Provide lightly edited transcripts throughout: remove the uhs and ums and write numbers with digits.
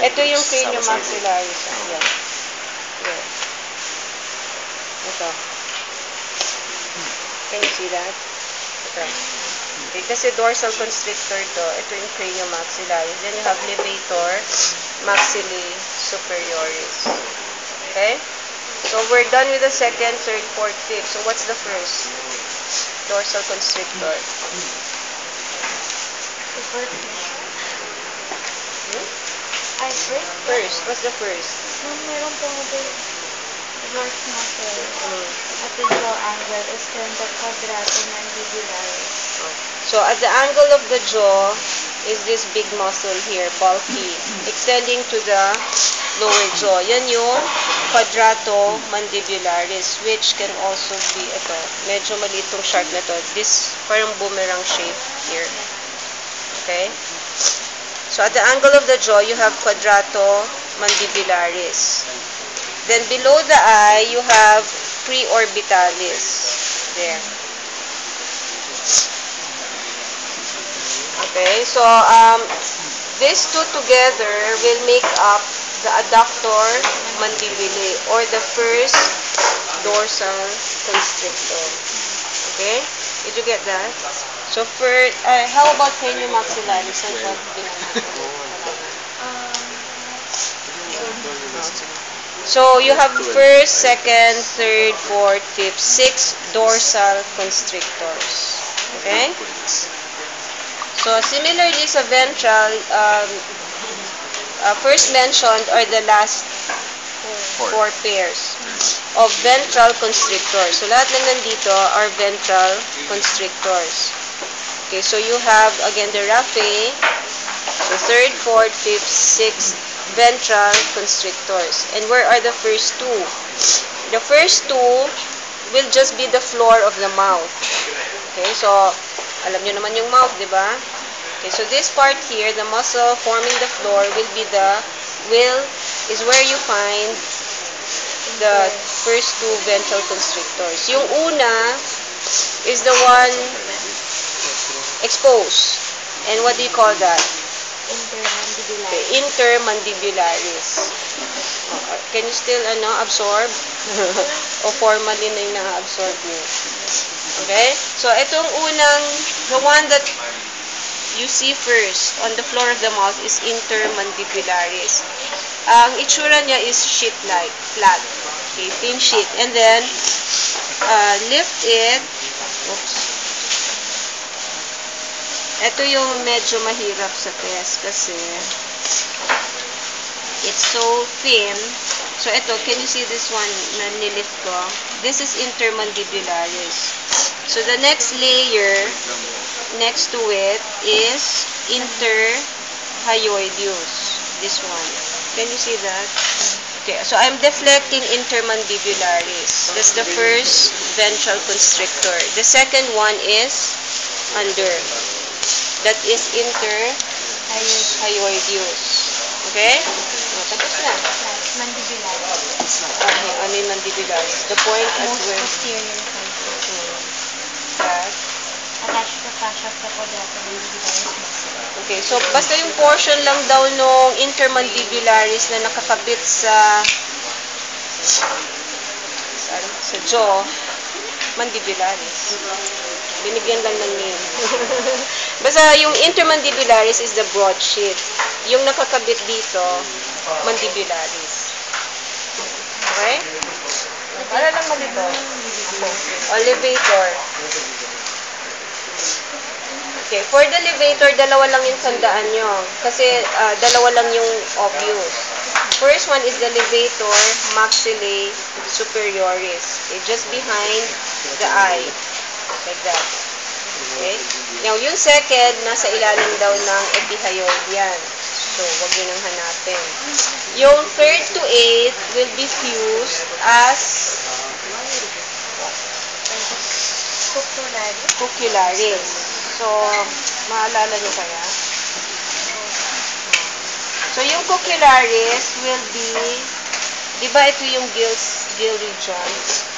Ito yung craniomaxillaris. Yan. Yan. Ito. Can you see that? Ito. Okay, kasi dorsal constrictor to. Ito yung craniomaxillaris. Then you have levator maxillae superioris. Okay? So we're done with the second, third, fourth, fifth. So what's the first? Dorsal constrictor. Ay, first? First. What's the first? Meron po the dorsal muscle at the jaw angle is termed the quadratomandibularis. So at the angle of the jaw is this big muscle here, bulky, extending to the lower jaw. Yan yung quadratomandibularis, which can also be, ito, medyo maliit tong sharp na to. This parang boomerang shape here. Okay? So at the angle of the jaw, you have quadratomandibularis. Then below the eye, you have preorbitalis. There. Okay, so these two together will make up the adductor mandibulae, or the first dorsal constrictor. Okay? Did you get that? So first, how about craniomaxillaris? So you have first, second, third, fourth, fifth, six dorsal constrictors. Okay? So similarly sa ventral, first mentioned are the last four pairs of ventral constrictors. So lahat ng nandito are ventral constrictors. Okay, so you have again the raphe, so third, fourth, fifth, sixth ventral constrictors. And where are the first two? The first two will just be the floor of the mouth. Okay, so alam nyo naman yung mouth, di ba? Okay, so this part here, the muscle forming the floor is where you find the first two ventral constrictors. Yung una is the one exposed. And what do you call that? Intermandibularis. Intermandibularis. Can you still absorb? O formalin na yung na-absorb niyo? Okay? So, itong unang, the one that you see first on the floor of the mouth is intermandibularis. Ang itsura niya is sheet-like, flat. Okay, thin sheet. And then, lift it. Oops. Ito yung medyo mahirap sa test kasi it's so thin. So, ito, can you see this one na nilift ko? This is intermandibularis. So, the next layer next to it is interhyoideus. This one. Can you see that? Okay, so I'm deflecting intermandibularis. That's the first ventral constrictor. The second one is under. That is interhyoideus. Okay? Tapos na. Mandibularis. Ano yung mandibularis? The point at Most where... posterior side. That. Attached to the fascia of the quadratomandibularis muscle. Okay, so basta yung portion lang daw nung intermandibularis na nakakabit sa jaw, mandibularis. Binigyan lang ng name. Basta yung intermandibularis is the broad sheet. Yung nakakabit dito, mandibularis. Okay? Para lang malito. Levator. Okay, for the levator, dalawa lang yung tandaan nyo. Kasi dalawa lang yung obvious. First one is the levator maxillae superioris. Okay, just behind the eye. Like that. Okay? Now, yung second, nasa ilalim daw ng epihyoid yan. So, wag yun ang hanapin. Yung third to eighth will be fused as cucularis. So, maalala nyo kaya? So, yung cucularis will be, di ba ito yung gill region?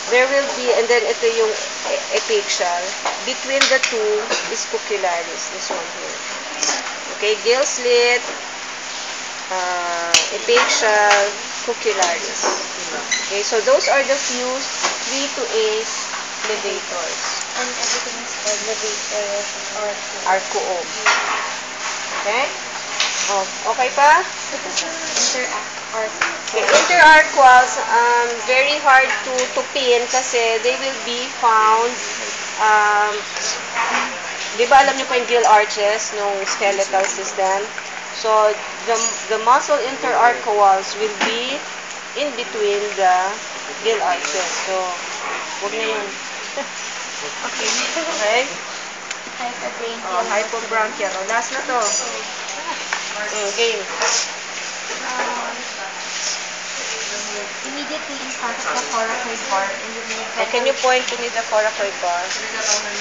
There will be, and then ito yung Apical. Between the two is cucullaris, this one here. Okay, gill slit, apical, cucullaris. Okay, so those are the few 3 to 8 levators. And everything is elevator or Arcuo. Okay? Oh, okay pa? interact or Okay, interarcuals, very hard to pin kasi they will be found, di ba alam niyo pa yung gill arches nung skeletal system? So, the muscle interarcuals will be in between the gill arches. So, huwag na yun. okay. Okay? Hypobranchial. Hypobranchial. O, last na to. Game. Immediately in front of the coracoid bar in the mid Can you point to me the coracoid bar?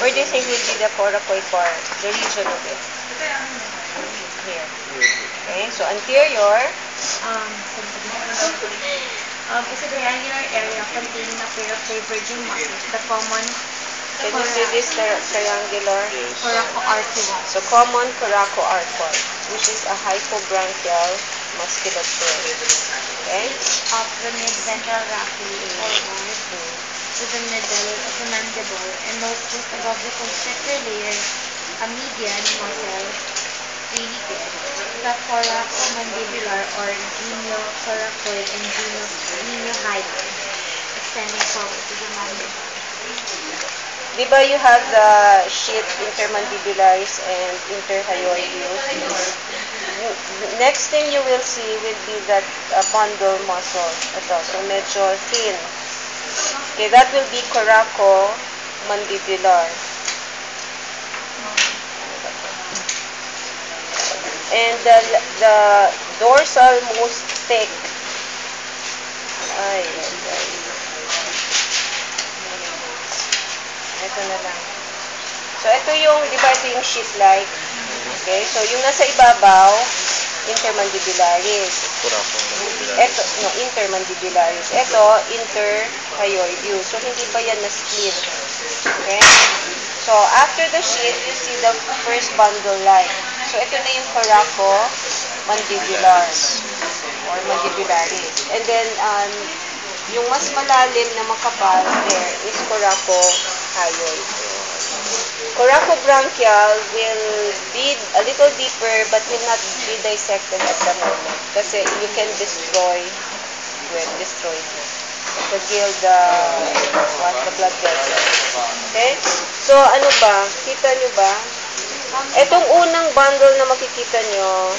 Where do you think will be the coracoid bar? The region of it? Here. Okay, so anterior. Is a triangular area containing a pair of diverging muscles, the common Can you see this triangular? coracoartium. So common coracoartium, which is a hypobranchial musculature. Okay? Of the mid-ventral raphe forward to the middle of the mandible, and note just above the constrictor layer, a median muscle related, the coracomandibular or geniocoracoid and geniohyoid, extending forward to the mandible. Di ba you have the sheath intermandibularis and interhyoideus? Next thing you will see will be that bundle muscle. Ito, so medyo thin. Okay, that will be coracomandibular. And the dorsal most thick. Ay. Ito na lang. So, ito yung, di ba ito yung sheath-like? Okay, so yung nasa ibabaw, intermandibularis. Ito, no, intermandibularis. Ito, interhyoideus. So, hindi pa yan na-split. Okay? So, after the sheath, you see the first bundle line. So, ito na yung coracomandibular or mandibularis. And then, yung mas malalim na makapal there is coracohyoid. Coracobranchial will be a little deeper but will not be dissected at the moment kasi you can destroy the gill, the blood vessel. Okay? So, ano ba? Kita nyo ba? Etong unang bundle na makikita nyo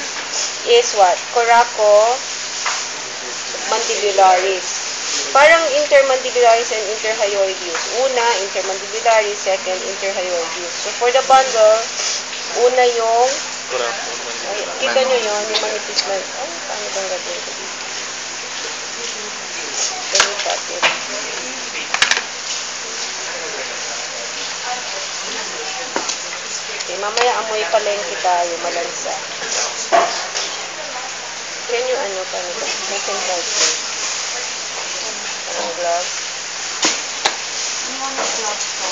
is what? Coracomandibularis. Parang intermandibularis and interhyoideus. Una, intermandibularis. Second, interhyoideus. So, for the bundle, una yung kita nyo yun, yung manipis na, paano bang gagawin ko dito? Can you cut it? Okay, mamaya amoy palengke tayo, malansa. Can you paano ba? I can help you. Gloves. Ano ang gloves ko?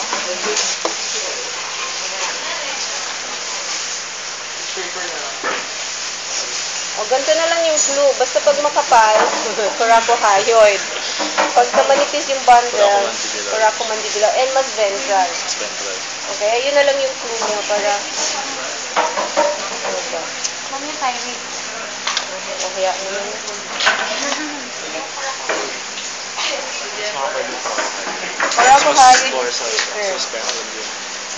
O, ganito na lang yung clue. Basta pag makapal, coracohyoid. Pagka manipis yung bundle, coracomandibular, and mas ventral. Okay? Yun na lang yung clue nyo para... Ano ba? Mami, thyroid. O, kaya naman. Coracohyoid is thicker.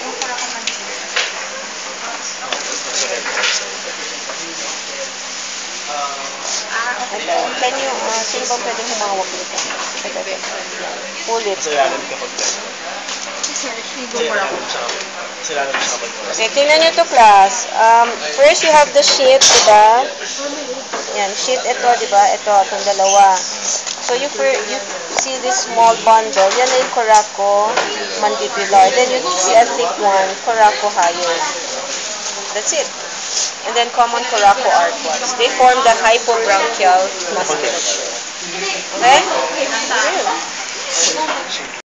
Yung coracomandibular. Okay. Can you, sino ba pwede humawak nito? Ito. Pull it. Okay, tingnan nyo to class. First, you have the sheath, diba? Yan, sheath ito, diba? Ito, itong dalawa. So, you see this small bundle. Yan na yung coracomandibular. Then, you see a thick one, coracohyoid. That's it. And then common coracoartiums. They form the hypobranchial musculature. Okay?